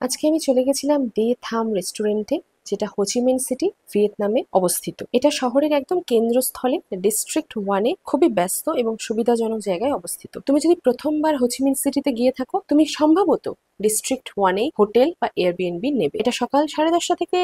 আজকে আমি চলে গেছিলাম ডে থাম রেস্টুরেন্টে, যেটা হোচিমিন সিটি ভিয়েতনামে অবস্থিত। এটা শহরের একদম কেন্দ্রস্থলে ডিস্ট্রিক্ট ওয়ানে খুবই ব্যস্ত এবং সুবিধাজনক জায়গায় অবস্থিত। তুমি যদি প্রথমবার হোচিমিন সিটিতে গিয়ে থাকো, তুমি সম্ভবত ডিস্ট্রিক্ট ওয়ানে হোটেল বা এয়ারবিএনবি নেবে। এটা সকাল 10:30 থেকে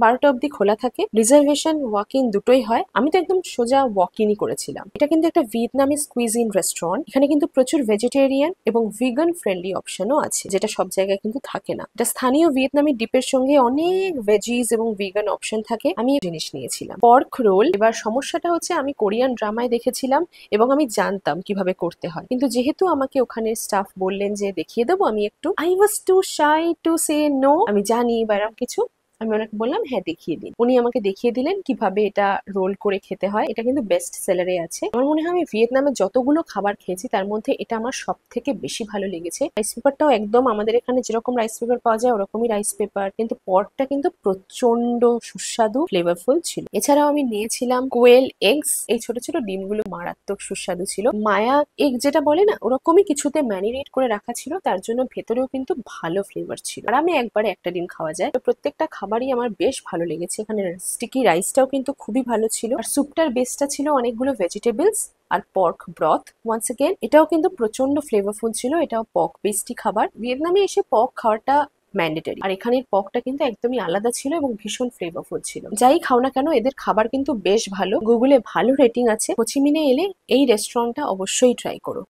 12টা অব্দি খোলা থাকে। রিজার্ভেশন ওয়াক ইন দুটোই হয়। আমি তো একদম সোজা ওয়াক ইনই করেছিলাম। এটা কিন্তু একটা ভিয়েতনামিজ কুইজিন রেস্টুরেন্ট। এখানে কিন্তু প্রচুর ভেজিটেরিয়ান এবং ভিগান ফ্রেন্ডলি অপশনও আছে, যেটা সব জায়গায় কিন্তু থাকে না। এটা স্থানীয় ভিয়েতনামি ডিপের সঙ্গে অনেক ভেজিস এবং ভিগান অপশন থাকে। আমি এই জিনিস নিয়েছিলাম পর্ক রোল। এবার সমস্যাটা হচ্ছে আমি কোরিয়ান ড্রামায় দেখেছিলাম এবং আমি জানতাম কিভাবে করতে হয়, কিন্তু যেহেতু আমাকে ওখানে স্টাফ বললেন যে দেখিয়ে দেবো, আমি একটু I was too shy to say no. আমি জানি বা এরকম কিছু। আমি ওনাকে বললাম হ্যাঁ দেখিয়ে দিন। উনি আমাকে দেখিয়ে দিলেন কিভাবে এটা রোল করে খেতে হয়। এটা কিন্তু বেস্ট সেলারে আছে। আমার মনে হয় আমি ভিয়েতনামে যতগুলো খাবার খেয়েছি তার মধ্যে এটা আমার সব থেকে বেশি ভালো লেগেছে। রাইস পেপারটাও একদম আমাদের এখানে যেরকম রাইস পেপার পাওয়া যায় ওরকমই রাইস পেপার, কিন্তু পর্কটা কিন্তু প্রচন্ড সুস্বাদু ফ্লেভারফুল ছিল। এছাড়াও আমি নিয়েছিলাম কোয়েল এগস। এই ছোট ছোট ডিমগুলো মারাত্মক সুস্বাদু ছিল। মায়া এগ যেটা বলে না, ওরকমই কিছুতে ম্যারিনেট করে রাখা ছিল, তার জন্য ভেতরেও কিন্তু ভালো ফ্লেভার ছিল। আর আমি একবারে একটা ডিম খাওয়া যায়। তো প্রত্যেকটা খাবারই আমার বেশ ভালো লেগেছে। এখানে স্টিকি রাইসটাও কিন্তু খুবই ভালো ছিল, আর স্যুপটার বেসটা ছিল অনেকগুলো ভেজিটেবলস আর পর্ক ব্রথ। ওয়ান্স এগেন এটাও কিন্তু প্রচন্ড ফ্লেভারফুল ছিল। এটাও পর্ক বেসটি খাবার। ভিয়েতনামে এসে পর্ক খাওয়াটা ম্যান্ডেটারি, আর এখানের পকটা কিন্তু একদমই আলাদা ছিল এবং ভীষণ ফ্লেভারফুল ছিল। যাই খাও না কেন এদের খাবার কিন্তু বেশ ভালো। গুগলে ভালো রেটিং আছে। হোচিমিনে এলে এই রেস্টুরেন্টটা অবশ্যই ট্রাই করো।